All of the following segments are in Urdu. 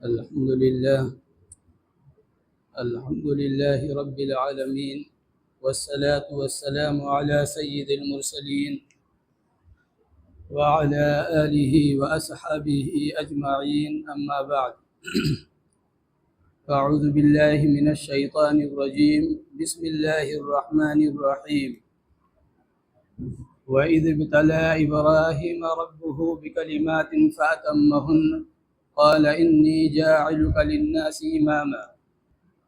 الحمد لله الحمد لله رب العالمين، والصلاة والسلام على سيد المرسلين وعلى آله وأصحابه أجمعين، أما بعد. أعوذ بالله من الشيطان الرجيم، بسم الله الرحمن الرحيم. وإذ ابتلى إبراهيم ربه بكلمات فأتمهن قال إني جاعلك للناس إماما.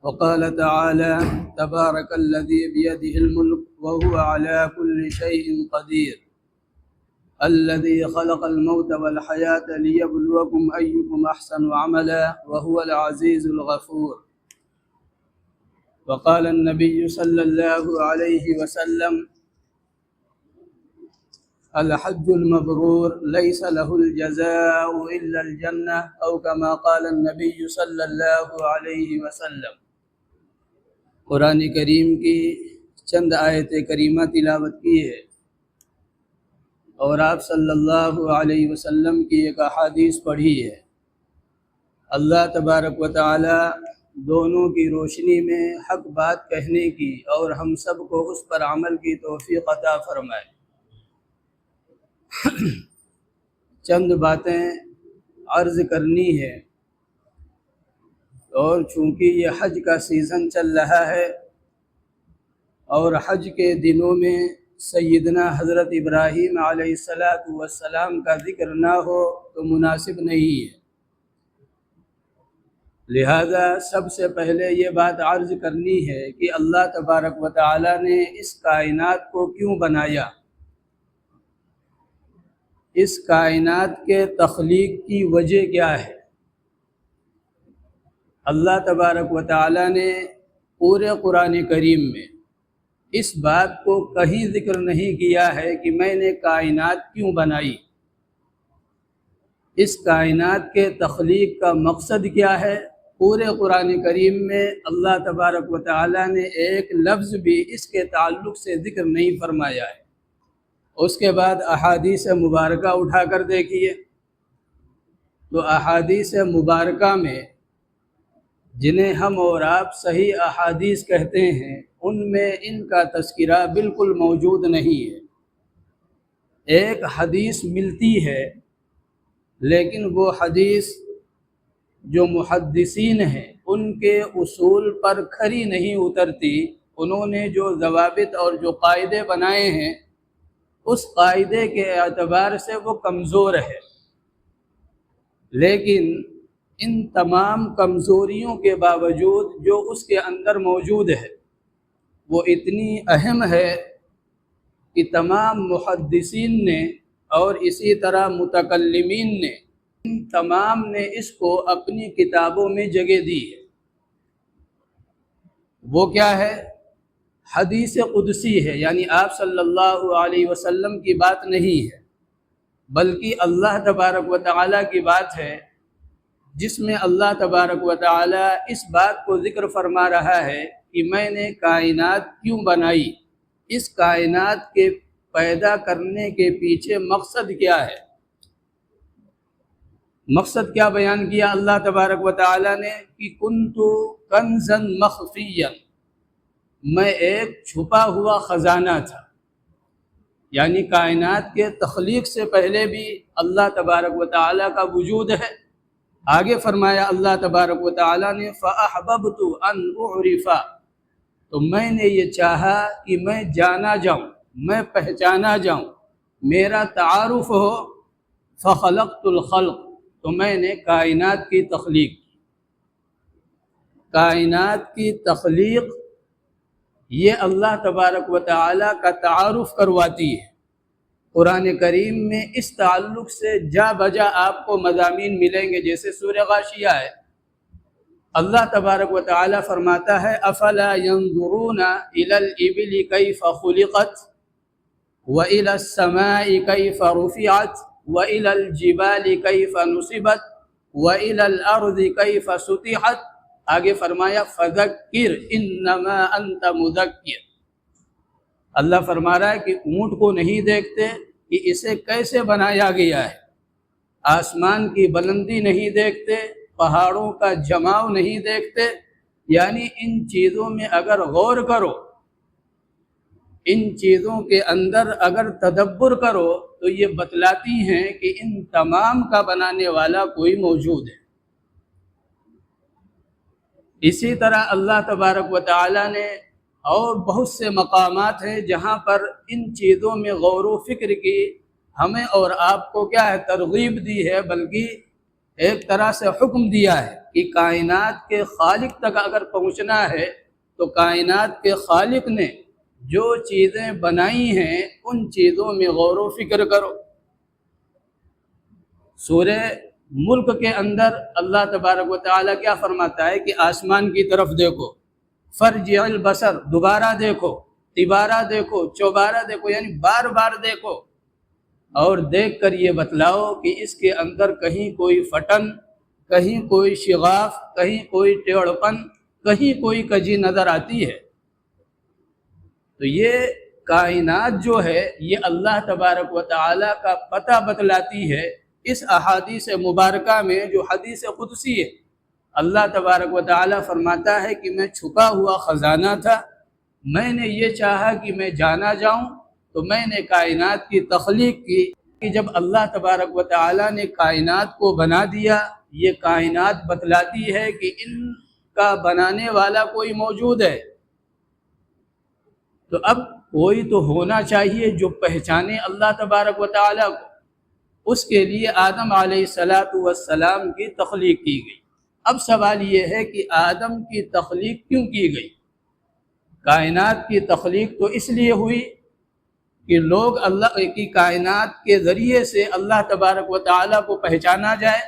وقال تعالى: تبارك الذي بيده الملك وهو على كل شيء قدير، الذي خلق الموت والحياة ليبلوكم أيكم أحسن عملا وهو العزيز الغفور. وقال النبي صلى الله عليه وسلم: الحج المبرور ليس له الجزاء إلا الجنة، أو كما قال النبي صلی اللہ علیہ وسلم. قرآن کریم کی چند آیت کریمہ تلاوت کی ہے اور آپ صلی اللہ علیہ وسلم کی ایک احادیث پڑھی ہے. اللہ تبارک و تعالی دونوں کی روشنی میں حق بات کہنے کی اور ہم سب کو اس پر عمل کی توفیق عطا فرمائے. چند باتیں عرض کرنی ہے، اور چونکہ یہ حج کا سیزن چل رہا ہے اور حج کے دنوں میں سیدنا حضرت ابراہیم علیہ السلام کا ذکر نہ ہو تو مناسب نہیں ہے. لہذا سب سے پہلے یہ بات عرض کرنی ہے کہ اللہ تبارک و تعالی نے اس کائنات کو کیوں بنایا، اس کائنات کے تخلیق کی وجہ کیا ہے. اللہ تبارک و تعالی نے پورے قرآن کریم میں اس بات کو کہیں ذکر نہیں کیا ہے کہ میں نے کائنات کیوں بنائی. اس کائنات کے تخلیق کا مقصد کیا ہے، پورے قرآن کریم میں اللہ تبارک و تعالی نے ایک لفظ بھی اس کے تعلق سے ذکر نہیں فرمایا ہے. اس کے بعد احادیث مبارکہ اٹھا کر دیکھیے تو احادیث مبارکہ میں جنہیں ہم اور آپ صحیح احادیث کہتے ہیں ان میں ان کا تذکرہ بالکل موجود نہیں ہے. ایک حدیث ملتی ہے لیکن وہ حدیث جو محدثین ہیں ان کے اصول پر کھری نہیں اترتی. انہوں نے جو ضوابط اور جو قاعدے بنائے ہیں اس قاعدے کے اعتبار سے وہ کمزور ہے، لیکن ان تمام کمزوریوں کے باوجود جو اس کے اندر موجود ہے وہ اتنی اہم ہے کہ تمام محدثین نے اور اسی طرح متکلمین نے ان تمام نے اس کو اپنی کتابوں میں جگہ دی ہے. وہ کیا ہے؟ حدیث قدسی ہے، یعنی آپ صلی اللہ علیہ وسلم کی بات نہیں ہے بلکہ اللہ تبارک و تعالی کی بات ہے، جس میں اللہ تبارک و تعالی اس بات کو ذکر فرما رہا ہے کہ میں نے کائنات کیوں بنائی، اس کائنات کے پیدا کرنے کے پیچھے مقصد کیا ہے. مقصد کیا بیان کیا اللہ تبارک و تعالی نے کہ کنت کنزا مخفیا، میں ایک چھپا ہوا خزانہ تھا. یعنی کائنات کے تخلیق سے پہلے بھی اللہ تبارک و تعالی کا وجود ہے. آگے فرمایا اللہ تبارک و تعالی نے فَأَحْبَبْتُ أَنْ أُعْرِفَ، تو میں نے یہ چاہا کہ میں جانا جاؤں، میں پہچانا جاؤں، میرا تعارف ہو. فَخَلَقْتُ الْخَلْقِ، تو میں نے کائنات کی تخلیق کی. کائنات کی تخلیق یہ اللہ تبارک و تعالی کا تعارف کرواتی ہے. قرآن کریم میں اس تعلق سے جا بجا آپ کو مضامین ملیں گے. جیسے سورہ غاشیہ ہے، اللہ تبارک و تعالی فرماتا ہے افلا ينظرون الى الابل كيف خلقت والى السماء كيف رفعت والى الجبال كيف نصبت والى الارض كيف سطحت. آگے فرمایا فذکر انما انت مذکر. اللہ فرما رہا ہے کہ اونٹ کو نہیں دیکھتے کہ اسے کیسے بنایا گیا ہے، آسمان کی بلندی نہیں دیکھتے پہاڑوں کا جماؤ نہیں دیکھتے؟ یعنی ان چیزوں میں اگر غور کرو، ان چیزوں کے اندر اگر تدبر کرو تو یہ بتلاتی ہیں کہ ان تمام کا بنانے والا کوئی موجود ہے۔ اسی طرح اللہ تبارک و تعالی نے اور بہت سے مقامات ہیں جہاں پر ان چیزوں میں غور و فکر کی ہمیں اور آپ کو کیا ہے ترغیب دی ہے، بلکہ ایک طرح سے حکم دیا ہے کہ کائنات کے خالق تک اگر پہنچنا ہے تو کائنات کے خالق نے جو چیزیں بنائی ہیں ان چیزوں میں غور و فکر کرو۔ سورہ ملک کے اندر اللہ تبارک و تعالیٰ کیا فرماتا ہے کہ آسمان کی طرف دیکھو، فرجع البصر، دوبارہ دیکھو، تبارہ دیکھو، چوبارہ دیکھو، یعنی بار بار دیکھو، اور دیکھ کر یہ بتلاؤ کہ اس کے اندر کہیں کوئی پھٹن، کہیں کوئی شغاف، کہیں کوئی ٹیڑھپن، کہیں کوئی کجی نظر آتی ہے۔ تو یہ کائنات جو ہے یہ اللہ تبارک و تعالیٰ کا پتہ بتلاتی ہے۔ اس احادیث مبارکہ میں جو حدیث قدسی ہے، اللہ تبارک و تعالیٰ فرماتا ہے کہ میں چھپا ہوا خزانہ تھا، میں نے یہ چاہا کہ میں جانا جاؤں تو میں نے کائنات کی تخلیق کی کہ جب اللہ تبارک و تعالیٰ نے کائنات کو بنا دیا، یہ کائنات بتلاتی ہے کہ ان کا بنانے والا کوئی موجود ہے۔ تو اب کوئی تو ہونا چاہیے جو پہچانے اللہ تبارک و تعالیٰ کو۔ اس کے لیے آدم علیہ السلام کی تخلیق کی گئی۔ اب سوال یہ ہے کہ آدم کی تخلیق کیوں کی گئی؟ کائنات کی تخلیق تو اس لیے ہوئی کہ لوگ اللہ کی کائنات کے ذریعے سے اللہ تبارک و تعالیٰ کو پہچانا جائے۔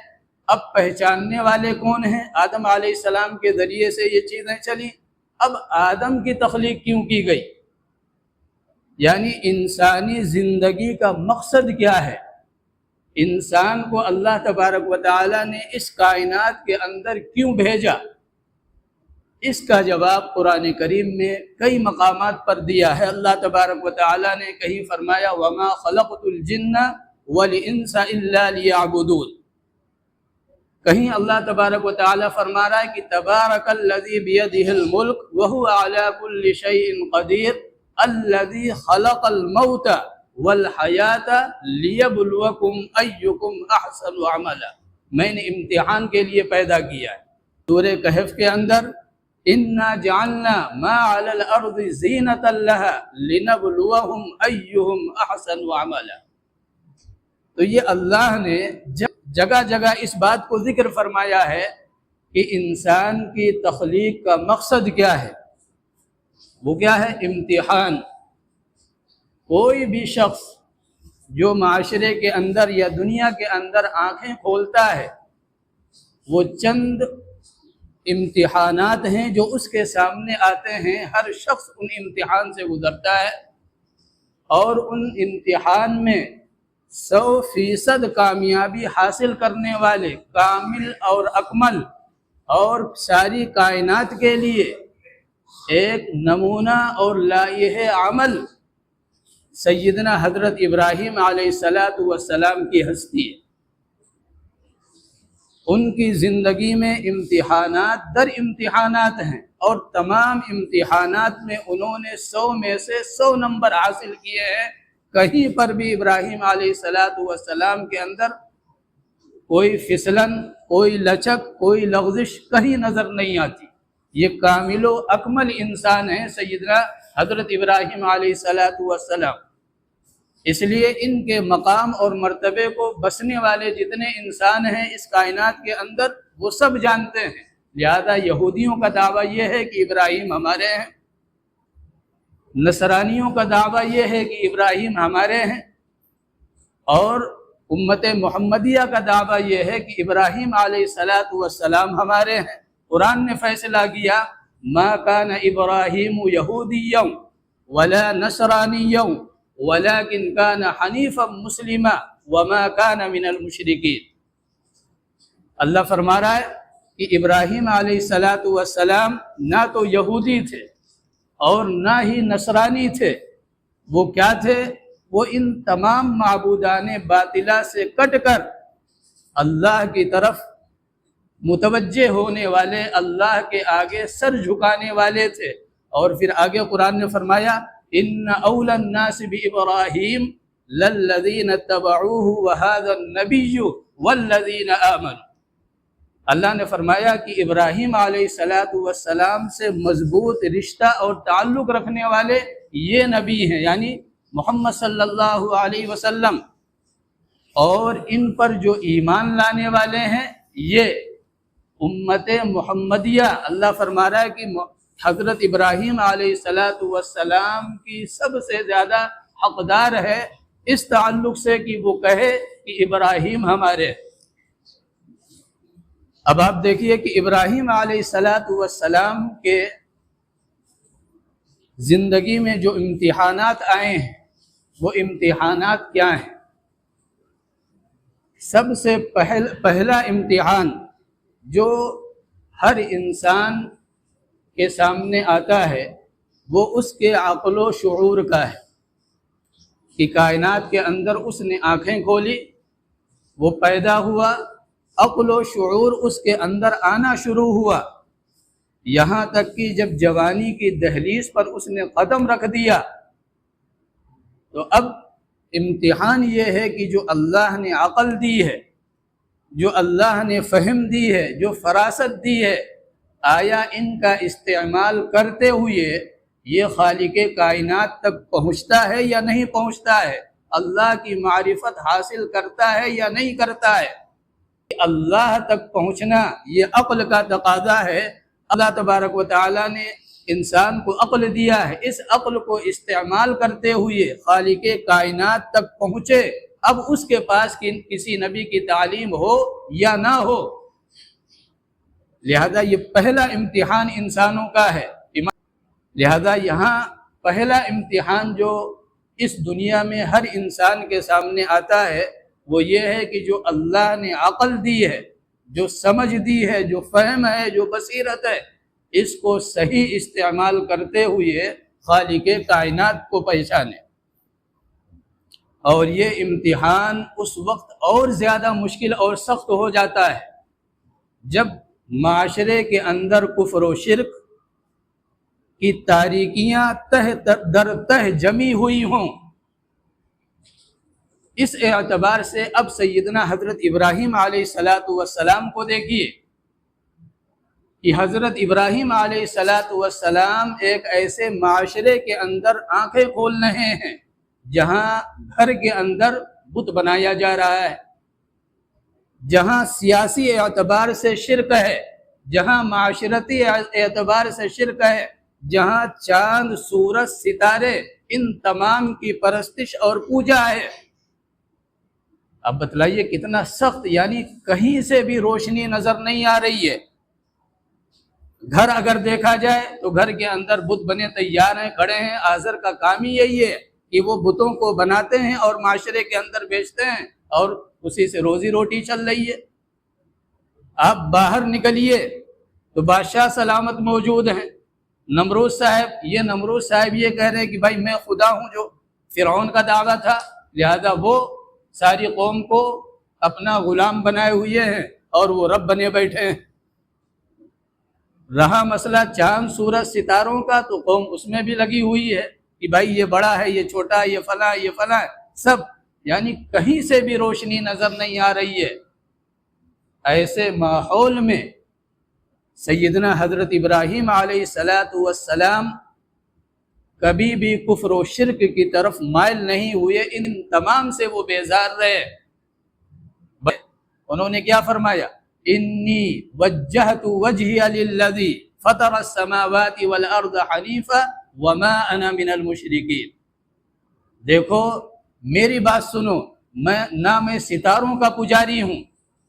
اب پہچاننے والے کون ہیں؟ آدم علیہ السلام کے ذریعے سے یہ چیزیں چلیں۔ اب آدم کی تخلیق کیوں کی گئی؟ یعنی انسانی زندگی کا مقصد کیا ہے؟ انسان کو اللہ تبارک و تعالیٰ نے اس کائنات کے اندر کیوں بھیجا؟ اس کا جواب قرآن کریم میں کئی مقامات پر دیا ہے۔ اللہ تبارک و تعالیٰ نے کہیں فرمایا وَمَا خَلَقْتُ الْجِنَّ وَالْإِنسَ إِلَّا لِيَعْبُدُونَ، کہیں اللہ تبارک و تعالیٰ فرما رہا ہے کہ تبارک الذی بیدہ الملک وہو علی کل شیء قدیر الذی خلق الموت والحیات لیبلوکم ایکم احسن عملا، میں نے امتحان کے لیے پیدا کیا ہے۔ سورہ کہف کے اندر انا جعلنا ما علی الارض زینۃ لها لنبلوہم ایہم احسن عملا۔ تو یہ اللہ نے جگہ جگہ اس بات کو ذکر فرمایا ہے کہ انسان کی تخلیق کا مقصد کیا ہے؟ وہ کیا ہے؟ امتحان۔ کوئی بھی شخص جو معاشرے کے اندر یا دنیا کے اندر آنکھیں کھولتا ہے، وہ چند امتحانات ہیں جو اس کے سامنے آتے ہیں، ہر شخص ان امتحان سے گزرتا ہے، اور ان امتحان میں 100% کامیابی حاصل کرنے والے کامل اور اکمل اور ساری کائنات کے لیے ایک نمونہ اور لائحہ عمل سیدنا حضرت ابراہیم علیہ السلام کی ہستی ہے۔ ان کی زندگی میں امتحانات در امتحانات ہیں، اور تمام امتحانات میں انہوں نے 100 میں سے 100 نمبر حاصل کیے ہیں۔ کہیں پر بھی ابراہیم علیہ السلام کے اندر کوئی پھسلن، کوئی لچک، کوئی لغزش کہیں نظر نہیں آتی۔ یہ کامل و اکمل انسان ہیں سیدنا حضرت ابراہیم علیہ السلام۔ اس لیے ان کے مقام اور مرتبے کو بسنے والے جتنے انسان ہیں اس کائنات کے اندر وہ سب جانتے ہیں۔ لہذا یہودیوں کا دعویٰ یہ ہے کہ ابراہیم ہمارے ہیں، نصرانیوں کا دعویٰ یہ ہے کہ ابراہیم ہمارے ہیں، اور امت محمدیہ کا دعویٰ یہ ہے کہ ابراہیم علیہ السلام ہمارے ہیں۔ قرآن نے فیصلہ کیا ما کان ابراہیم یہودیا ولا نصرانیا ولكن كان حنیفا مسلما وما كان من المشرکین۔ اللہ فرما رہا ہے کہ ابراہیم علیہ السلام نہ تو یہودی تھے اور نہ ہی نصرانی تھے، وہ کیا تھے؟ وہ ان تمام معبودان باطلہ سے کٹ کر اللہ کی طرف متوجہ ہونے والے، اللہ کے آگے سر جھکانے والے تھے۔ اور پھر آگے قرآن نے فرمایا ان اول الناس بابراہیم للذین اتبعوہ وہذا النبی والذین آمنوا۔ اللہ نے فرمایا کہ ابراہیم علیہ السلام سے مضبوط رشتہ اور تعلق رکھنے والے یہ نبی ہیں، یعنی محمد صلی اللہ علیہ وسلم، اور ان پر جو ایمان لانے والے ہیں یہ امت محمدیہ۔ اللہ فرما رہا ہے کہ حضرت ابراہیم علیہ السلام کی سب سے زیادہ حقدار ہے اس تعلق سے کہ وہ کہے کہ ابراہیم ہمارے۔ اب آپ دیکھیے کہ ابراہیم علیہ السلام کے زندگی میں جو امتحانات آئے ہیں وہ امتحانات کیا ہیں؟ سب سے پہلا امتحان جو ہر انسان کے سامنے آتا ہے وہ اس کے عقل و شعور کا ہے کہ کائنات کے اندر اس نے آنکھیں کھولی، وہ پیدا ہوا، عقل و شعور اس کے اندر آنا شروع ہوا، یہاں تک کہ جب جوانی کی دہلیز پر اس نے قدم رکھ دیا تو اب امتحان یہ ہے کہ جو اللہ نے عقل دی ہے، جو اللہ نے فہم دی ہے، جو فراست دی ہے، آیا ان کا استعمال کرتے ہوئے یہ خالق کائنات تک پہنچتا ہے یا نہیں پہنچتا ہے؟ اللہ کی معرفت حاصل کرتا ہے یا نہیں کرتا ہے؟ اللہ تک پہنچنا یہ عقل کا تقاضا ہے۔ اللہ تبارک و تعالیٰ نے انسان کو عقل دیا ہے، اس عقل کو استعمال کرتے ہوئے خالق کائنات تک پہنچے۔ اب اس کے پاس کسی نبی کی تعلیم ہو یا نہ ہو، لہذا یہ پہلا امتحان انسانوں کا ہے۔ لہذا یہاں پہلا امتحان جو اس دنیا میں ہر انسان کے سامنے آتا ہے وہ یہ ہے کہ جو اللہ نے عقل دی ہے، جو سمجھ دی ہے، جو فہم ہے، جو بصیرت ہے، اس کو صحیح استعمال کرتے ہوئے خالق کائنات کو پہچانے۔ اور یہ امتحان اس وقت اور زیادہ مشکل اور سخت ہو جاتا ہے جب معاشرے کے اندر کفر و شرک کی تاریکیاں تہ در تہ جمی ہوئی ہوں۔ اس اعتبار سے اب سیدنا حضرت ابراہیم علیہ السلام کو دیکھیے کہ حضرت ابراہیم علیہ السلام ایک ایسے معاشرے کے اندر آنکھیں کھول رہے ہیں جہاں گھر کے اندر بت بنایا جا رہا ہے، جہاں سیاسی اعتبار سے شرک ہے، جہاں معاشرتی اعتبار سے شرک ہے، جہاں چاند، سورج، ستارے ان تمام کی پرستش اور پوجا ہے۔ اب بتلائیے کتنا سخت، یعنی کہیں سے بھی روشنی نظر نہیں آ رہی ہے۔ گھر اگر دیکھا جائے تو گھر کے اندر بت بنے تیار ہیں، کھڑے ہیں۔ آزر کا کام ہی یہی ہے کہ وہ بتوں کو بناتے ہیں اور معاشرے کے اندر بیچتے ہیں اور اسی سے روزی روٹی چل رہی ہے۔ آپ باہر نکلیے تو بادشاہ سلامت موجود ہیں۔ نمرود صاحب یہ کہہ رہے ہیں کہ بھائی میں خدا ہوں، جو فرعون کا دعویٰ تھا، لہذا وہ ساری قوم کو اپنا غلام بنائے ہوئے ہیں اور وہ رب بنے بیٹھے ہیں۔ رہا مسئلہ چاند، سورج، ستاروں کا، تو قوم اس میں بھی لگی ہوئی ہے کہ بھائی یہ بڑا ہے، یہ چھوٹا ہے، یہ فلاں، یہ فلاں، سب، یعنی کہیں سے بھی روشنی نظر نہیں آ رہی ہے۔ ایسے ماحول میں سیدنا حضرت ابراہیم علیہ السلام کبھی بھی کفر و شرک کی طرف مائل نہیں ہوئے، ان تمام سے وہ بیزار رہے۔ انہوں نے کیا فرمایا؟ انی وجہت وجہی للذی فطر السماوات والارض حنیفا وما انا من المشرکین۔ دیکھو میری بات سنو، میں ستاروں کا پجاری ہوں،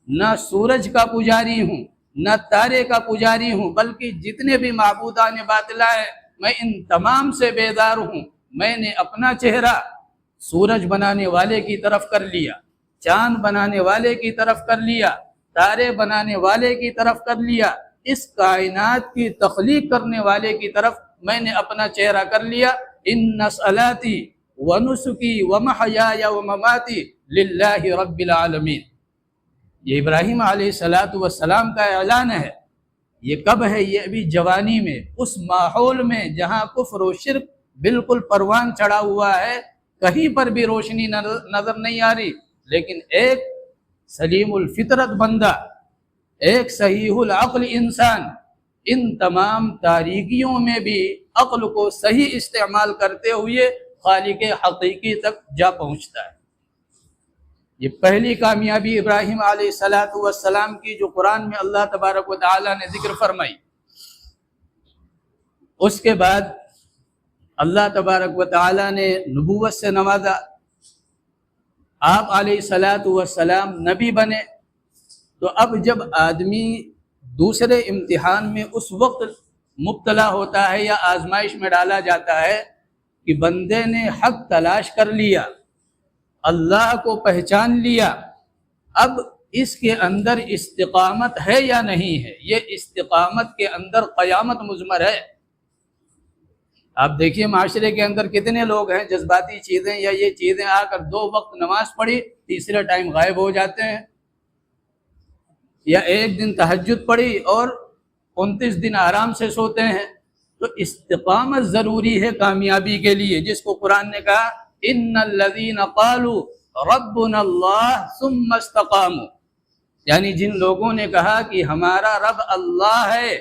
نہ سورج کا پجاری ہوں، نہ تارے کا پجاری ہوں، بلکہ جتنے بھی معبودان باطلہ ہیں میں ان تمام سے بیزار ہوں۔ میں نے اپنا چہرہ سورج بنانے والے کی طرف کر لیا، چاند بنانے والے کی طرف کر لیا، تارے بنانے والے کی طرف کر لیا، اس کائنات کی تخلیق کرنے والے کی طرف میں نے اپنا چہرہ کر لیا۔ ان صلاتی ونسکی ومحیای ومماتی للہ رب العالمین۔ یہ ابراہیم علیہ السلام کا اعلان ہے. یہ کب ہے؟ یہ ابھی جوانی میں، اس ماحول میں جہاں کفر و شرک بالکل پروان چڑھا ہوا ہے، کہیں پر بھی روشنی نظر نہیں آ رہی. لیکن ایک سلیم الفطرت بندہ، ایک صحیح العقل انسان ان تمام تاریکیوں میں بھی عقل کو صحیح استعمال کرتے ہوئے خالق حقیقی تک جا پہنچتا ہے. یہ پہلی کامیابی ابراہیم علیہ السلام کی جو قرآن میں اللہ تبارک و تعالی نے ذکر فرمائی. اس کے بعد اللہ تبارک و تعالی نے نبوت سے نوازا، آپ علیہ السلام نبی بنے. تو اب جب آدمی دوسرے امتحان میں اس وقت مبتلا ہوتا ہے یا آزمائش میں ڈالا جاتا ہے کہ بندے نے حق تلاش کر لیا، اللہ کو پہچان لیا، اب اس کے اندر استقامت ہے یا نہیں ہے. یہ استقامت کے اندر قیامت مضمر ہے. آپ دیکھیے معاشرے کے اندر کتنے لوگ ہیں جذباتی چیزیں یا یہ چیزیں آ کر 2 وقت نماز پڑھی، تیسرے ٹائم غائب ہو جاتے ہیں، یا ایک دن تہجد پڑھی اور 29 دن آرام سے سوتے ہیں. تو استقامت ضروری ہے کامیابی کے لیے، جس کو قرآن نے کہا ان الذین قالوا ربنا اللہ ثم استقاموا، یعنی جن لوگوں نے کہا کہ ہمارا رب اللہ ہے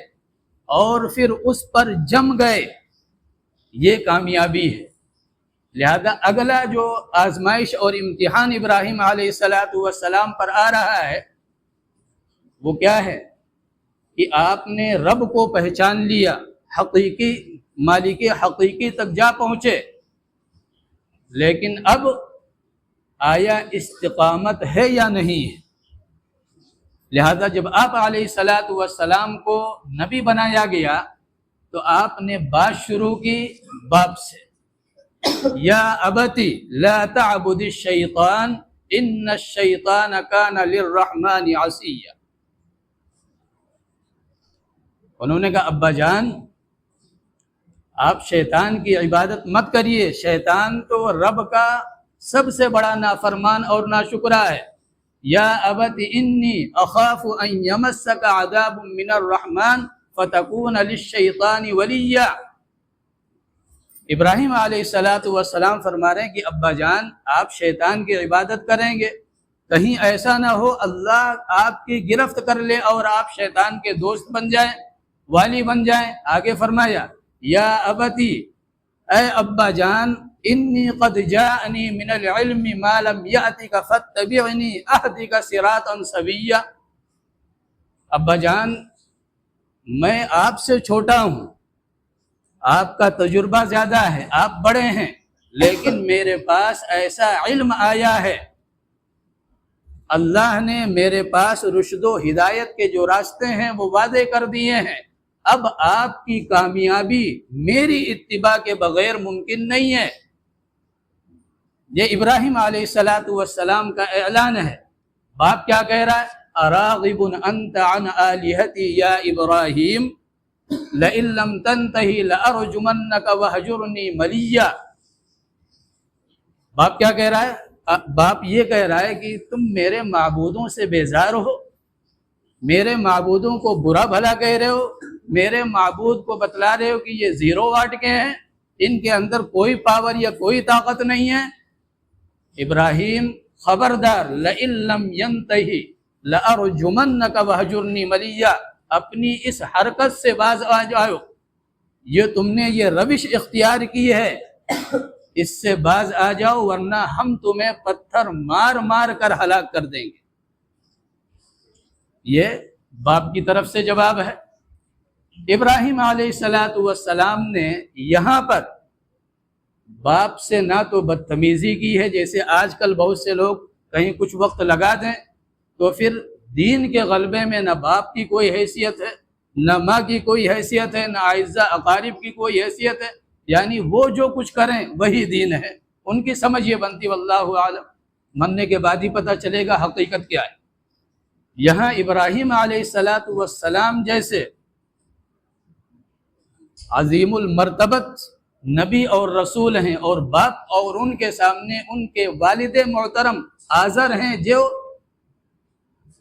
اور پھر اس پر جم گئے، یہ کامیابی ہے. لہذا اگلا جو آزمائش اور امتحان ابراہیم علیہ السلام پر آ رہا ہے وہ کیا ہے کہ آپ نے رب کو پہچان لیا، حقیقی مالک حقیقی تک جا پہنچے. لیکن اب آیا استقامت ہے یا نہیں ہے؟ لہذا جب آپ علیہ السلام کو نبی بنایا گیا تو آپ نے بات شروع کی باپ سے، یا ابتی لا تعبد الشیطان ان الشیطان کان للرحمن عصیا. انہوں نے کہا ابا جان آپ شیطان کی عبادت مت کریے، شیطان تو رب کا سب سے بڑا نافرمان اور ناشکرا ہے. یا ابت انی اخاف ان یمسک عذاب من الرحمن فتکون للشیطان ولیا. ابراہیم علیہ السلام فرما رہے ہیں کہ ابا جان آپ شیطان کی عبادت کریں گے، کہیں ایسا نہ ہو اللہ آپ کی گرفت کر لے اور آپ شیطان کے دوست بن جائیں، والی بن جائیں. آگے فرمایا یا ابتی، اے ابا جان انی قد جاءنی من العلم ما لم یأتک فاتبعنی اہدک صراطا سویا. ابا جان میں آپ سے چھوٹا ہوں، آپ کا تجربہ زیادہ ہے، آپ بڑے ہیں، لیکن میرے پاس ایسا علم آیا ہے، اللہ نے میرے پاس رشد و ہدایت کے جو راستے ہیں وہ واضح کر دیے ہیں. اب آپ کی کامیابی میری اتباع کے بغیر ممکن نہیں ہے. یہ ابراہیم علیہ السلام کا اعلان ہے. باپ کیا کہہ رہا ہے؟ اراغب انت عن آلہتی یا ابراہیم لئن لم تنتہی لارجمنک وہجرنی ملیا. باپ کیا کہہ رہا ہے؟ باپ یہ کہہ رہا ہے کہ تم میرے معبودوں سے بیزار ہو، میرے معبودوں کو برا بھلا کہہ رہے ہو، میرے معبود کو بتلا رہے ہو کہ یہ 0 واٹ کے ہیں، ان کے اندر کوئی پاور یا کوئی طاقت نہیں ہے. ابراہیم خبردار، لئن لم ینتہی لارجمنک وہجرنی ملیا، اپنی اس حرکت سے باز آ جاؤ. یہ تم نے یہ روش اختیار کی ہے، اس سے باز آ جاؤ ورنہ ہم تمہیں پتھر مار مار کر ہلاک کر دیں گے. یہ باپ کی طرف سے جواب ہے. ابراہیم علیہ السلام نے یہاں پر باپ سے نہ تو بدتمیزی کی ہے، جیسے آج کل بہت سے لوگ کہیں کچھ وقت لگا دیں تو پھر دین کے غلبے میں نہ باپ کی کوئی حیثیت ہے، نہ ماں کی کوئی حیثیت ہے، نہ اعزاء اقارب کی کوئی حیثیت ہے، یعنی وہ جو کچھ کریں وہی دین ہے. ان کی سمجھ یہ بنتی واللہ عالم، مننے کے بعد ہی پتہ چلے گا حقیقت کیا ہے. یہاں ابراہیم علیہ السلام جیسے عظیم المرتبت نبی اور رسول ہیں، اور باپ اور ان کے سامنے ان کے والد محترم آزر ہیں جو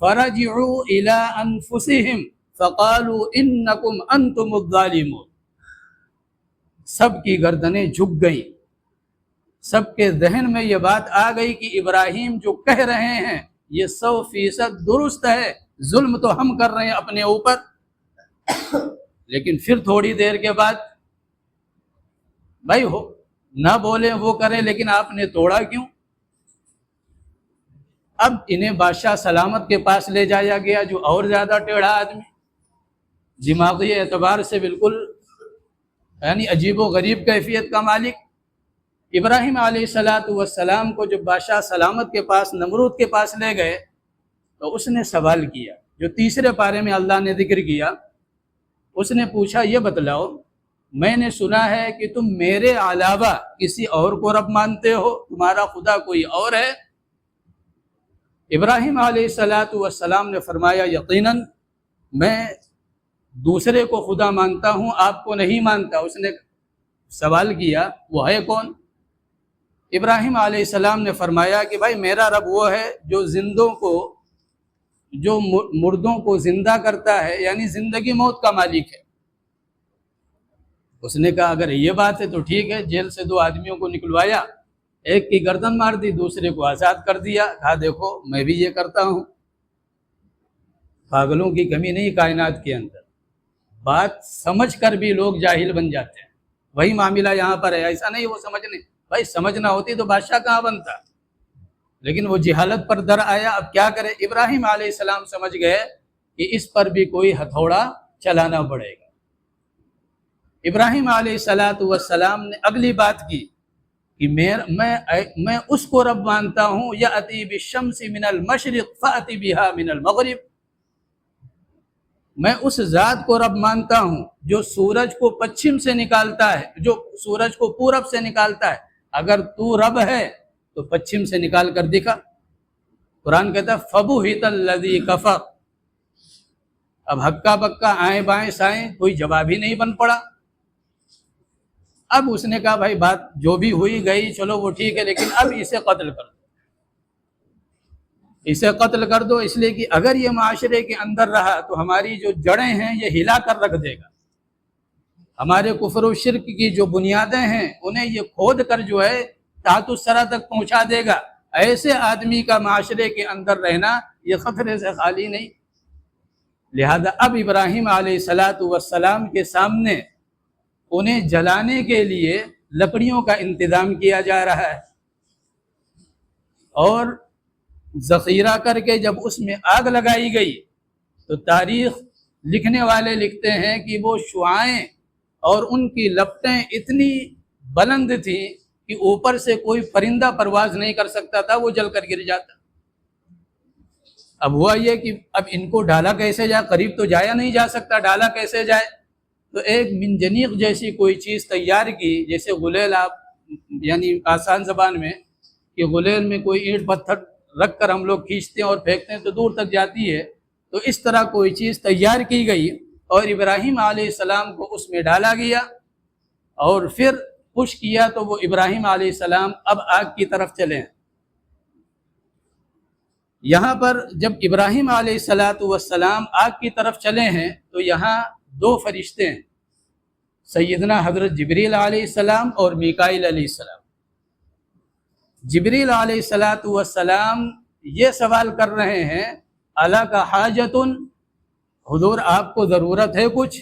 فرجعوا الى انفسهم فقالوا انکم انتم الظالمون۔ سب کی گردنیں جھک گئیں، سب کے ذہن میں یہ بات آ گئی کہ ابراہیم جو کہہ رہے ہیں یہ 100% درست ہے، ظلم تو ہم کر رہے ہیں اپنے اوپر۔ لیکن پھر تھوڑی دیر کے بعد بھائی ہو نہ بولیں وہ کریں، لیکن آپ نے توڑا کیوں؟ اب انہیں بادشاہ سلامت کے پاس لے جایا گیا، جو اور زیادہ ٹیڑھا آدمی، دماغی اعتبار سے بالکل یعنی عجیب و غریب کیفیت کا مالک۔ ابراہیم علیہ السلام کو جب بادشاہ سلامت کے پاس، نمرود کے پاس لے گئے تو اس نے سوال کیا جو تیسرے پارے میں اللہ نے ذکر کیا۔ اس نے پوچھا یہ بتلاؤ، میں نے سنا ہے کہ تم میرے علاوہ کسی اور کو رب مانتے ہو، تمہارا خدا کوئی اور ہے؟ ابراہیم علیہ السلام نے فرمایا یقیناً میں دوسرے کو خدا مانتا ہوں، آپ کو نہیں مانتا۔ اس نے سوال کیا وہ ہے کون؟ ابراہیم علیہ السلام نے فرمایا کہ بھائی میرا رب وہ ہے جو زندوں کو، جو مردوں کو زندہ کرتا ہے، یعنی زندگی موت کا مالک ہے۔ اس نے کہا اگر یہ بات ہے تو ٹھیک ہے۔ جیل سے 2 آدمیوں کو نکلوایا، ایک کی گردن مار دی، دوسرے کو آزاد کر دیا۔ کہا دیکھو میں بھی یہ کرتا ہوں۔ پاگلوں کی کمی نہیں کائنات کے اندر، بات سمجھ کر بھی لوگ جاہل بن جاتے ہیں۔ وہی معاملہ یہاں پر ہے، ایسا نہیں وہ سمجھنے، بھائی سمجھنا ہوتی تو بادشاہ کہاں بنتا، لیکن وہ جہالت پر در آیا۔ اب کیا کرے؟ ابراہیم علیہ السلام سمجھ گئے کہ اس پر بھی کوئی ہتھوڑا چلانا پڑے گا۔ ابراہیم علیہ السلام نے اگلی بات کی کہ میں اس کو رب مانتا ہوں، یأتی بالشمس من المشرق فأتی بها من المغرب، میں اس ذات کو رب مانتا ہوں جو سورج کو پچھم سے نکالتا ہے، جو سورج کو پورب سے نکالتا ہے۔ اگر تو رب ہے تو پچھم سے نکال کر دکھا۔ قرآن کہتا ہے فَبُہِتَ الَّذِي كَفَرَ۔ اب ہکا بکا آئیں بائیں سائیں کوئی جواب ہی نہیں بن پڑا۔ اب اس نے کہا بھائی بات جو بھی ہوئی گئی، چلو وہ ٹھیک ہے، لیکن اب اسے قتل کر دو، اسے قتل کر دو، اس لیے کہ اگر یہ معاشرے کے اندر رہا تو ہماری جو جڑیں ہیں یہ ہلا کر رکھ دے گا، ہمارے کفر و شرک کی جو بنیادیں ہیں انہیں یہ کھود کر جو ہے تحت الثری تک پہنچا دے گا۔ ایسے آدمی کا معاشرے کے اندر رہنا یہ خطرے سے خالی نہیں۔ لہذا اب ابراہیم علیہ السلام کے سامنے انہیں جلانے کے لیے لکڑیوں کا انتظام کیا جا رہا ہے، اور ذخیرہ کر کے جب اس میں آگ لگائی گئی تو تاریخ لکھنے والے لکھتے ہیں کہ وہ شعاعیں اور ان کی لپٹیں اتنی بلند تھیں کہ اوپر سے کوئی پرندہ پرواز نہیں کر سکتا تھا، وہ جل کر گر جاتا۔ اب ہوا یہ کہ اب ان کو ڈالا کیسے جائے، قریب تو جایا نہیں جا سکتا، ڈالا کیسے جائے؟ تو ایک منجنیق جیسی کوئی چیز تیار کی، جیسے غلیل، آپ یعنی آسان زبان میں کہ غلیل میں کوئی اینٹ پتھر رکھ کر ہم لوگ کھینچتے ہیں اور پھینکتے ہیں تو دور تک جاتی ہے، تو اس طرح کوئی چیز تیار کی گئی اور ابراہیم علیہ السلام کو اس میں ڈالا گیا اور پھر پش کیا تو وہ ابراہیم علیہ السلام اب آگ کی طرف چلے۔ یہاں پر جب ابراہیم علیہ السلام آگ کی طرف چلے ہیں تو یہاں 2 فرشتے ہیں، سیدنا حضرت جبریل علیہ السلام اور میکائیل علیہ السلام۔ جبریل علیہ السلام یہ سوال کر رہے ہیں الا کا حاجت، حضور آپ کو ضرورت ہے کچھ؟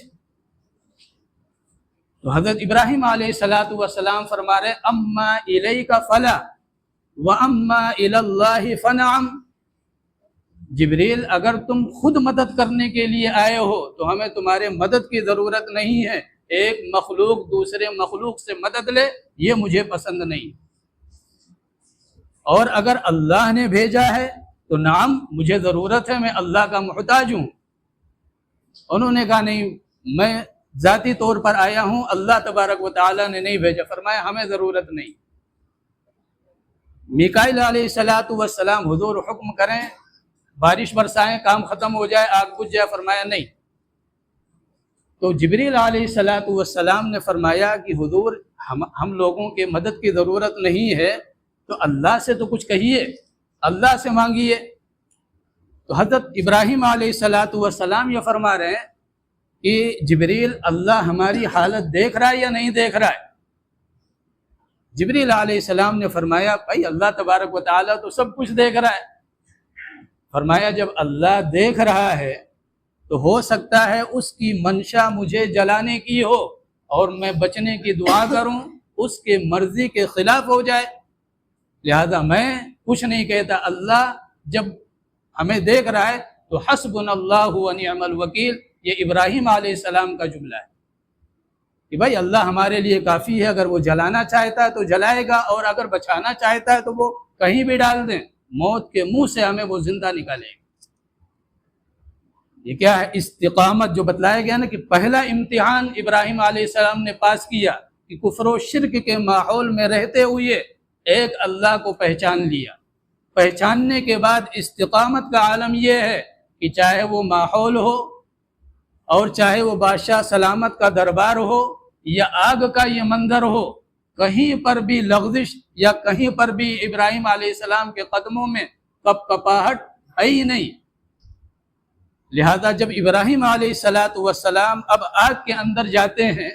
تو حضرت ابراہیم علیہ السلام فرما رہے اما الیک فلا واما الی اللہ فنعم، جبریل اگر تم خود مدد کرنے کے لیے آئے ہو تو ہمیں تمہارے مدد کی ضرورت نہیں ہے، ایک مخلوق دوسرے مخلوق سے مدد لے یہ مجھے پسند نہیں، اور اگر اللہ نے بھیجا ہے تو نعم مجھے ضرورت ہے، میں اللہ کا محتاج ہوں۔ انہوں نے کہا نہیں، میں ذاتی طور پر آیا ہوں، اللہ تبارک و تعالیٰ نے نہیں بھیجا۔ فرمایا ہمیں ضرورت نہیں۔ میکائیل علیہ السلام حضور حکم کریں، بارش برسائیں، کام ختم ہو جائے، آگ بجھ جائے۔ فرمایا نہیں۔ تو جبریل علیہ السلام نے فرمایا کہ حضور ہم لوگوں کے مدد کی ضرورت نہیں ہے، تو اللہ سے تو کچھ کہیے، اللہ سے مانگیے۔ تو حضرت ابراہیم علیہ السلام یہ فرما رہے ہیں کہ جبریل اللہ ہماری حالت دیکھ رہا ہے یا نہیں دیکھ رہا ہے؟ جبریل علیہ السلام نے فرمایا بھائی اللہ تبارک و تعالیٰ تو سب کچھ دیکھ رہا ہے۔ فرمایا جب اللہ دیکھ رہا ہے تو ہو سکتا ہے اس کی منشا مجھے جلانے کی ہو اور میں بچنے کی دعا کروں، اس کے مرضی کے خلاف ہو جائے، لہذا میں کچھ نہیں کہتا۔ اللہ جب ہمیں دیکھ رہا ہے تو حسبنا اللہ و نعم الوکیل، یہ ابراہیم علیہ السلام کا جملہ ہے کہ بھائی اللہ ہمارے لیے کافی ہے، اگر وہ جلانا چاہتا ہے تو جلائے گا، اور اگر بچانا چاہتا ہے تو وہ کہیں بھی ڈال دیں، موت کے منہ سے ہمیں وہ زندہ نکالے گا۔ یہ کیا ہے؟ استقامت جو بتلایا گیا نا کہ پہلا امتحان ابراہیم علیہ السلام نے پاس کیا کہ کفر و شرک کے ماحول میں رہتے ہوئے ایک اللہ کو پہچان لیا۔ پہچاننے کے بعد استقامت کا عالم یہ ہے کہ چاہے وہ ماحول ہو اور چاہے وہ بادشاہ سلامت کا دربار ہو یا آگ کا یہ منظر ہو، کہیں پر بھی لغزش یا کہیں پر بھی ابراہیم علیہ السلام کے قدموں میں کپ کپاہٹ ہے ہی نہیں۔ لہذا جب ابراہیم علیہ السلام اب آگ کے اندر جاتے ہیں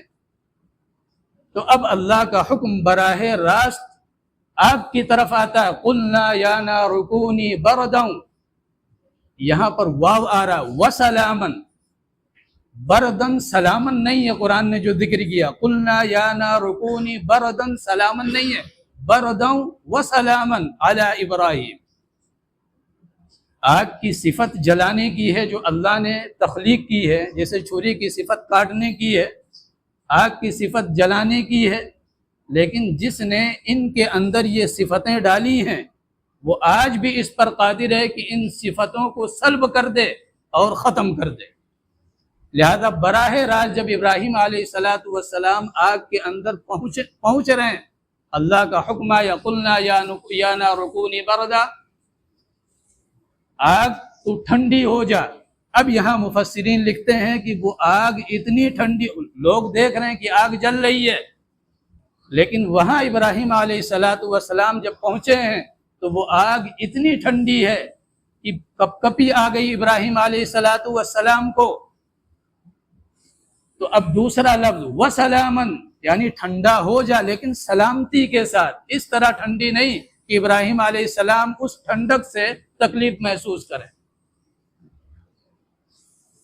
تو اب اللہ کا حکم براہ راست آگ کی طرف آتا ہے، قلنا یا نار کونی بردا، یہاں پر واو آ رہا، وسلامن، بردن سلامن نہیں ہے۔ قرآن نے جو ذکر کیا قلنا یا نار کونی بردن سلامن نہیں ہے، بردا وسلامن علی ابراہیم۔ آگ کی صفت جلانے کی ہے جو اللہ نے تخلیق کی ہے، جیسے چھری کی صفت کاٹنے کی ہے، آگ کی صفت جلانے کی ہے، لیکن جس نے ان کے اندر یہ صفتیں ڈالی ہیں وہ آج بھی اس پر قادر ہے کہ ان صفتوں کو سلب کر دے اور ختم کر دے۔ لہذا براہ راست جب ابراہیم علیہ السلام آگ کے اندر پہنچ رہے ہیں، اللہ کا حکم ہے قلنا یا نار کونی بردا، آگ تو ٹھنڈی ہو جا۔ اب یہاں مفسرین لکھتے ہیں کہ وہ آگ اتنی ٹھنڈی، لوگ دیکھ رہے ہیں کہ آگ جل رہی ہے، لیکن وہاں ابراہیم علیہ السلام جب پہنچے ہیں تو وہ آگ اتنی ٹھنڈی ہے کہ کپ کپی آ گئی ابراہیم علیہ السلام کو۔ تو اب دوسرا لفظ وسلامن، یعنی ٹھنڈا ہو جا لیکن سلامتی کے ساتھ، اس طرح ٹھنڈی نہیں کہ ابراہیم علیہ السلام اس ٹھنڈک سے تکلیف محسوس کریں۔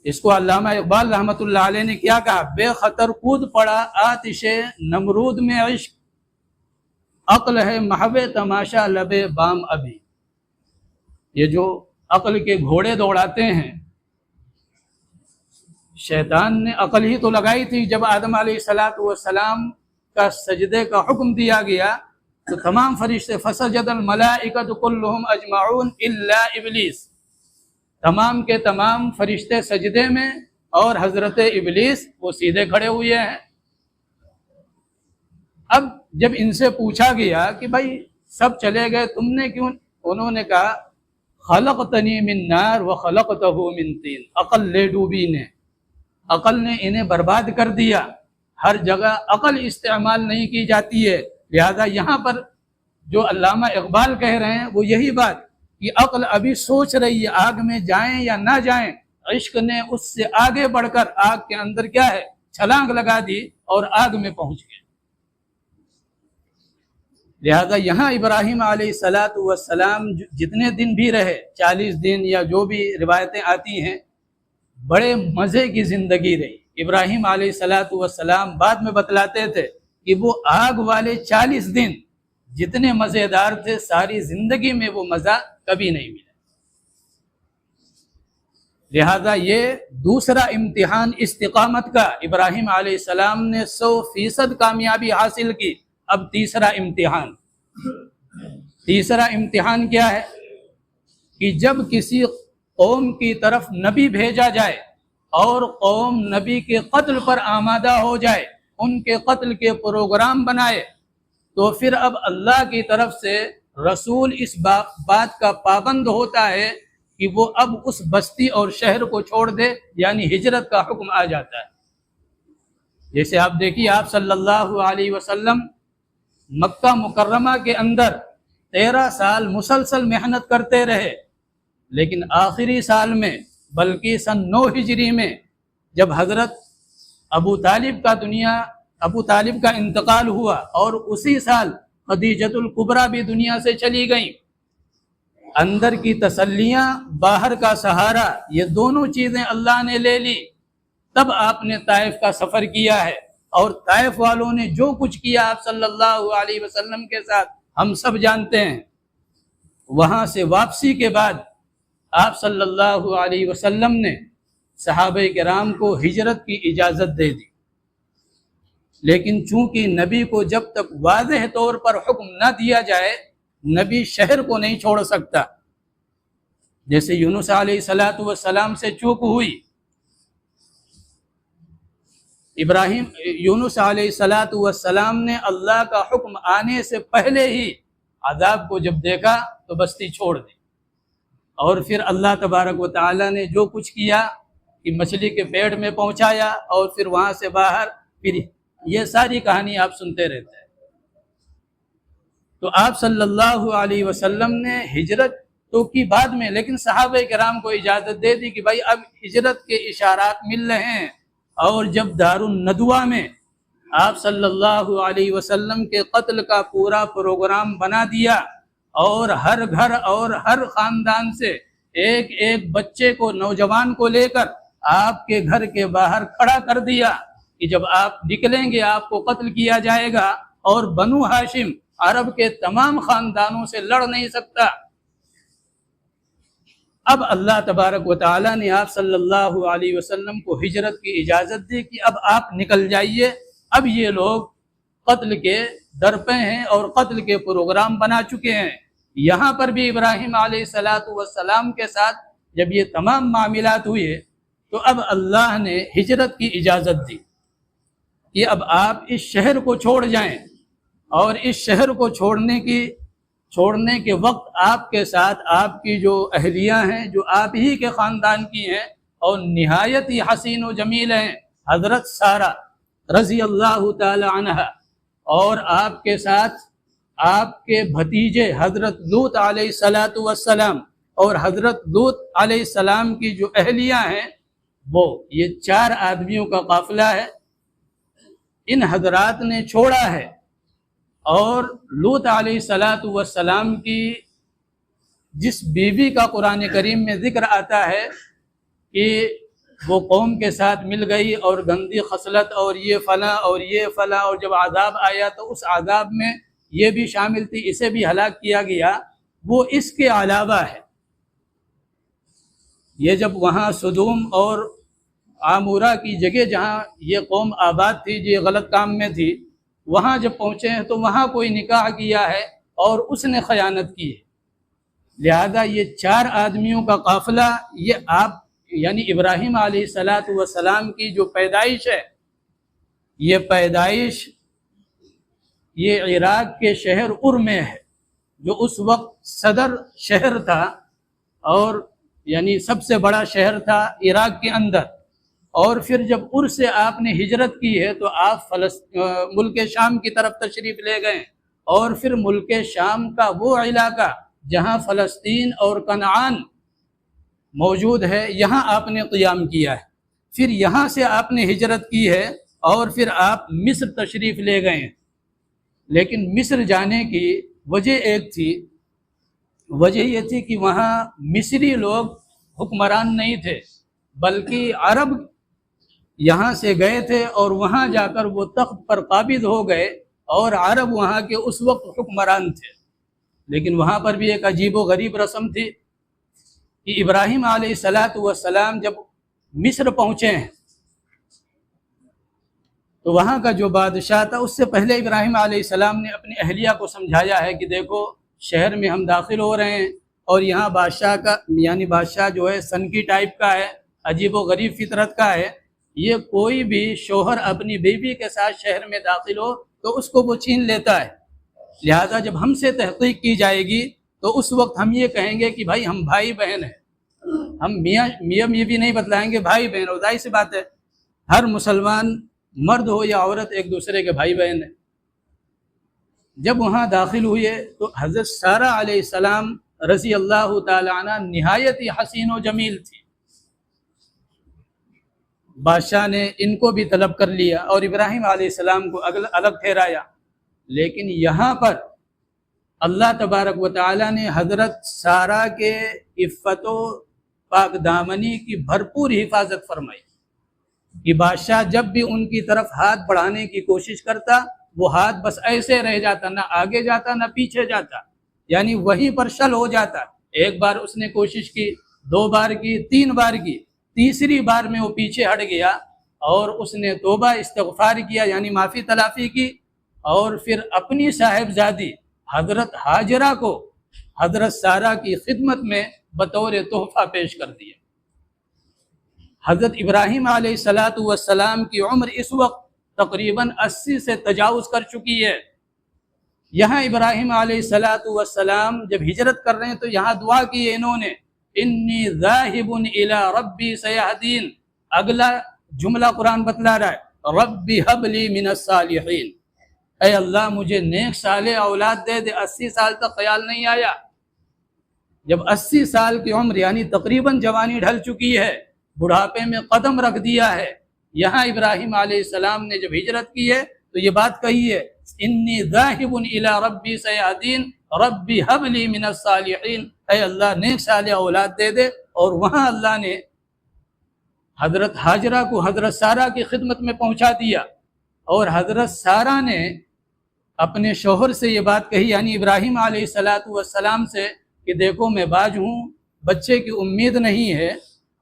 اس کو علامہ اقبال رحمۃ اللہ علیہ نے کیا کہا، بے خطر کود پڑا آتش نمرود میں عشق، عقل ہے محو تماشا لبے بام ابھی۔ یہ جو عقل کے گھوڑے دوڑاتے ہیں، شیطان نے عقل ہی تو لگائی تھی۔ جب آدم علیہ السلام کا سجدے کا حکم دیا گیا تو تمام فرشتے فسجد الملائکۃ کلہم اجمعون الا ابلیس، تمام کے تمام فرشتے سجدے میں، اور حضرت ابلیس وہ سیدھے کھڑے ہوئے ہیں۔ اب جب ان سے پوچھا گیا کہ بھائی سب چلے گئے تم نے کیوں، انہوں نے کہا خلقتنی من نار وخلقتہ من طین، عقل لے ڈوبی نے، عقل نے انہیں برباد کر دیا۔ ہر جگہ عقل استعمال نہیں کی جاتی ہے، لہذا یہاں پر جو علامہ اقبال کہہ رہے ہیں وہ یہی بات کہ عقل ابھی سوچ رہی ہے آگ میں جائیں یا نہ جائیں، عشق نے اس سے آگے بڑھ کر آگ کے اندر کیا ہے، چھلانگ لگا دی اور آگ میں پہنچ گئے۔ لہذا یہاں ابراہیم علیہ السلام جتنے دن بھی رہے، 40 دن یا جو بھی روایتیں آتی ہیں، بڑے مزے کی زندگی رہی۔ ابراہیم علیہ السلام بعد میں بتلاتے تھے کہ وہ آگ والے 40 دن جتنے مزیدار تھے، ساری زندگی میں وہ مزہ کبھی نہیں ملا۔ لہذا یہ دوسرا امتحان استقامت کا، ابراہیم علیہ السلام نے 100% کامیابی حاصل کی۔ اب تیسرا امتحان کیا ہے کہ جب کسی قوم کی طرف نبی بھیجا جائے اور قوم نبی کے قتل پر آمادہ ہو جائے، ان کے قتل کے پروگرام بنائے، تو پھر اب اللہ کی طرف سے رسول اس بات کا پابند ہوتا ہے کہ وہ اب اس بستی اور شہر کو چھوڑ دے، یعنی ہجرت کا حکم آ جاتا ہے۔ جیسے آپ دیکھیے، آپ صلی اللہ علیہ وسلم مکہ مکرمہ کے اندر 13 سال مسلسل محنت کرتے رہے، لیکن آخری سال میں بلکہ سن 9 ہجری میں جب حضرت ابو طالب کا انتقال ہوا اور اسی سال خدیجۃ الکبریٰ بھی دنیا سے چلی گئیں، اندر کی تسلیاں، باہر کا سہارا، یہ دونوں چیزیں اللہ نے لے لی، تب آپ نے طائف کا سفر کیا ہے۔ اور طائف والوں نے جو کچھ کیا آپ صلی اللہ علیہ وسلم کے ساتھ ہم سب جانتے ہیں۔ وہاں سے واپسی کے بعد آپ صلی اللہ علیہ وسلم نے صحابہ کرام کو ہجرت کی اجازت دے دی، لیکن چونکہ نبی کو جب تک واضح طور پر حکم نہ دیا جائے نبی شہر کو نہیں چھوڑ سکتا۔ جیسے یونس علیہ السلام سے چوک ہوئی، یونس علیہ السلام نے اللہ کا حکم آنے سے پہلے ہی عذاب کو جب دیکھا تو بستی چھوڑ دی، اور پھر اللہ تبارک و تعالی نے جو کچھ کیا کہ مچھلی کے پیٹ میں پہنچایا اور پھر وہاں سے باہر، پھر یہ ساری کہانی آپ سنتے رہتے ہیں۔ تو آپ صلی اللہ علیہ وسلم نے ہجرت تو کی بعد میں، لیکن صحابہ کرام کو اجازت دے دی کہ بھائی اب ہجرت کے اشارات مل رہے ہیں۔ اور جب دار الندوہ میں آپ صلی اللہ علیہ وسلم کے قتل کا پورا پروگرام بنا دیا اور ہر گھر اور ہر خاندان سے ایک ایک بچے کو، نوجوان کو لے کر آپ کے گھر کے باہر کھڑا کر دیا کہ جب آپ نکلیں گے آپ کو قتل کیا جائے گا، اور بنو ہاشم عرب کے تمام خاندانوں سے لڑ نہیں سکتا۔ اب اللہ تبارک و تعالیٰ نے آپ صلی اللہ علیہ وسلم کو ہجرت کی اجازت دی کہ اب آپ نکل جائیے، اب یہ لوگ قتل کے درپے ہیں اور قتل کے پروگرام بنا چکے ہیں۔ یہاں پر بھی ابراہیم علیہ السلام کے ساتھ جب یہ تمام معاملات ہوئے تو اب اللہ نے ہجرت کی اجازت دی کہ اب آپ اس شہر کو چھوڑ جائیں، اور اس شہر کو چھوڑنے کے وقت آپ کے ساتھ آپ کی جو اہلیہ ہیں جو آپ ہی کے خاندان کی ہیں اور نہایت ہی حسین و جمیل ہیں، حضرت سارہ رضی اللہ تعالی عنہ، اور آپ کے ساتھ آپ کے بھتیجے حضرت لوط علیہ السلام اور حضرت لوط علیہ السلام کی جو اہلیہ ہیں، وہ یہ 4 آدمیوں کا قافلہ ہے، ان حضرات نے چھوڑا ہے۔ اور لوط علیہ السلام کی جس بیوی کا قرآن کریم میں ذکر آتا ہے کہ وہ قوم کے ساتھ مل گئی اور گندی خصلت اور یہ فلاں اور یہ فلاں، اور جب عذاب آیا تو اس عذاب میں یہ بھی شامل تھی، اسے بھی ہلاک کیا گیا، وہ اس کے علاوہ ہے۔ یہ جب وہاں سدوم اور عامورہ کی جگہ جہاں یہ قوم آباد تھی، جو غلط کام میں تھی، وہاں جب پہنچے ہیں تو وہاں کوئی نکاح کیا ہے اور اس نے خیانت کی ہے، لہذا یہ 4 آدمیوں کا قافلہ یہ آپ یعنی ابراہیم علیہ السلام کی جو پیدائش ہے، یہ پیدائش یہ عراق کے شہر ار میں ہے، جو اس وقت صدر شہر تھا اور یعنی سب سے بڑا شہر تھا عراق کے اندر۔ اور پھر جب ار سے آپ نے ہجرت کی ہے تو آپ ملک شام کی طرف تشریف لے گئے، اور پھر ملک شام کا وہ علاقہ جہاں فلسطین اور کنعان موجود ہے، یہاں آپ نے قیام کیا ہے۔ پھر یہاں سے آپ نے ہجرت کی ہے اور پھر آپ مصر تشریف لے گئے ہیں۔ لیکن مصر جانے کی وجہ ایک تھی، وجہ یہ تھی کہ وہاں مصری لوگ حکمران نہیں تھے، بلکہ عرب یہاں سے گئے تھے اور وہاں جا کر وہ تخت پر قابض ہو گئے، اور عرب وہاں کے اس وقت حکمران تھے۔ لیکن وہاں پر بھی ایک عجیب و غریب رسم تھی کہ ابراہیم علیہ السلام جب مصر پہنچے ہیں تو وہاں کا جو بادشاہ تھا، اس سے پہلے ابراہیم علیہ السلام نے اپنی اہلیہ کو سمجھایا ہے کہ دیکھو شہر میں ہم داخل ہو رہے ہیں اور یہاں بادشاہ جو ہے سنکی ٹائپ کا ہے، عجیب و غریب فطرت کا ہے، یہ کوئی بھی شوہر اپنی بیوی کے ساتھ شہر میں داخل ہو تو اس کو وہ چھین لیتا ہے، لہذا جب ہم سے تحقیق کی جائے گی تو اس وقت ہم یہ کہیں گے کہ بھائی ہم بھائی بہن ہیں، ہم میاں یہ بھی نہیں بتلائیں گے بھائی بہن، اور ظاہر سی بات ہے ہر مسلمان مرد ہو یا عورت ایک دوسرے کے بھائی بہن ہیں۔ جب وہاں داخل ہوئے تو حضرت سارہ علیہ السلام رضی اللہ تعالیٰ عنہ نہایت ہی حسین و جمیل تھی۔ بادشاہ نے ان کو بھی طلب کر لیا اور ابراہیم علیہ السلام کو الگ ٹھہرایا، لیکن یہاں پر اللہ تبارک و تعالیٰ نے حضرت سارہ کے عفت و پاک دامنی کی بھرپور حفاظت فرمائی کہ بادشاہ جب بھی ان کی طرف ہاتھ بڑھانے کی کوشش کرتا وہ ہاتھ بس ایسے رہ جاتا، نہ آگے جاتا نہ پیچھے جاتا، یعنی وہیں پر شل ہو جاتا۔ ایک بار اس نے کوشش کی، 2 بار کی، 3 بار کی، تیسری بار میں وہ پیچھے ہٹ گیا اور اس نے توبہ استغفار کیا، یعنی معافی تلافی کی، اور پھر اپنی صاحبزادی حضرت ہاجرہ کو حضرت سارہ کی خدمت میں بطور تحفہ پیش کر دیا۔ حضرت ابراہیم علیہ السلام کی عمر اس وقت تقریباً 80 سے تجاوز کر چکی ہے۔ یہاں ابراہیم علیہ السلام جب ہجرت کر رہے ہیں تو یہاں دعا کی ہے انہوں نے، انی ذاہب الی ربی سیہدین۔ اگلا جملہ قرآن بتلا رہا ہے، ربی حب لی من الصالحین، اے اللہ مجھے نیک صالح اولاد دے دے۔ 80 سال تک خیال نہیں آیا۔ جب 80 سال کی عمر یعنی تقریباً جوانی ڈھل چکی ہے، بڑھاپے میں قدم رکھ دیا ہے، یہاں ابراہیم علیہ السلام نے جب ہجرت کی ہے تو یہ بات کہی ہے، انی ذاہب الی ربی سیہدین ربی حب لی من الصالحین، اے اللہ نیک صالح اولاد دے دے۔ اور وہاں اللہ نے حضرت ہاجرہ کو حضرت سارہ کی خدمت میں پہنچا دیا، اور حضرت سارہ نے اپنے شوہر سے یہ بات کہی، یعنی ابراہیم علیہ السلام سے، کہ دیکھو میں باج ہوں، بچے کی امید نہیں ہے،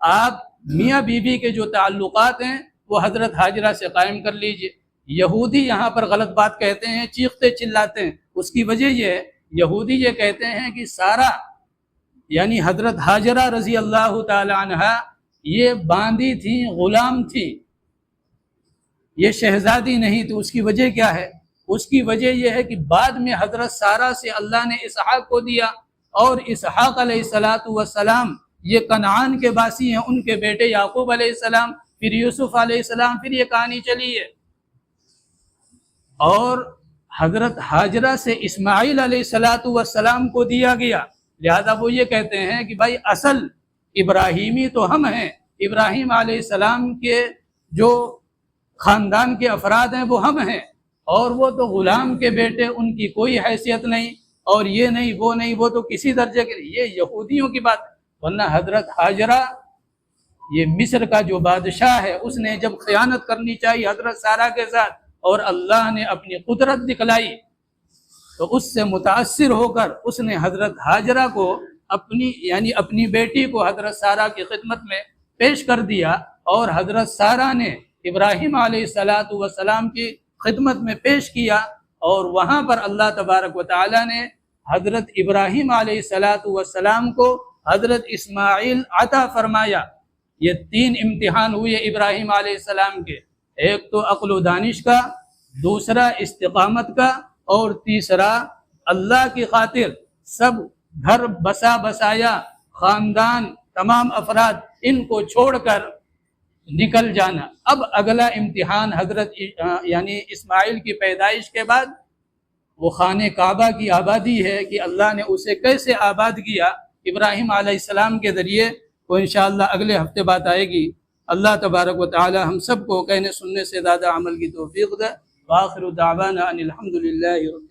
آپ میاں بیوی کے جو تعلقات ہیں وہ حضرت ہاجرہ سے قائم کر لیجئے۔ یہودی یہاں پر غلط بات کہتے ہیں، چیختے چلاتے ہیں، اس کی وجہ یہ ہے، یہودی یہ کہتے ہیں کہ سارہ یعنی حضرت ہاجرہ رضی اللہ تعالی عنہ یہ باندی تھی، غلام تھی، یہ شہزادی نہیں تھی۔ اس کی وجہ کیا ہے؟ اس کی وجہ یہ ہے کہ بعد میں حضرت سارہ سے اللہ نے اسحاق کو دیا، اور اسحاق علیہ السلام یہ کنعان کے باسی ہیں، ان کے بیٹے یعقوب علیہ السلام، پھر یوسف علیہ السلام، پھر یہ کہانی چلی ہے۔ اور حضرت ہاجرہ سے اسماعیل علیہ السلام کو دیا گیا، لہذا وہ یہ کہتے ہیں کہ بھائی اصل ابراہیمی تو ہم ہیں، ابراہیم علیہ السلام کے جو خاندان کے افراد ہیں وہ ہم ہیں، اور وہ تو غلام کے بیٹے، ان کی کوئی حیثیت نہیں، اور یہ نہیں وہ نہیں، وہ تو کسی درجے کے، یہ یہودیوں کی بات۔ ورنہ حضرت ہاجرہ یہ مصر کا جو بادشاہ ہے، اس نے جب خیانت کرنی چاہیے حضرت سارہ کے ساتھ اور اللہ نے اپنی قدرت دکھلائی تو اس سے متاثر ہو کر اس نے حضرت ہاجرہ کو اپنی بیٹی کو حضرت سارہ کی خدمت میں پیش کر دیا، اور حضرت سارہ نے ابراہیم علیہ السلام کی خدمت میں پیش کیا، اور وہاں پر اللہ تبارک و تعالی نے حضرت ابراہیم علیہ السلام کو حضرت اسماعیل عطا فرمایا۔ یہ 3 امتحان ہوئے ابراہیم علیہ السلام کے، ایک تو عقل و دانش کا، دوسرا استقامت کا، اور تیسرا اللہ کی خاطر سب گھر بسایا خاندان تمام افراد ان کو چھوڑ کر نکل جانا۔ اب اگلا امتحان حضرت یعنی اسماعیل کی پیدائش کے بعد وہ خانہ کعبہ کی آبادی ہے کہ اللہ نے اسے کیسے آباد کیا ابراہیم علیہ السلام کے ذریعے، وہ انشاءاللہ اگلے ہفتے بات آئے گی۔ اللہ تبارک و تعالی ہم سب کو کہنے سننے سے زیادہ عمل کی توفیق دے۔ وآخر دعوانا ان الحمد للہ رب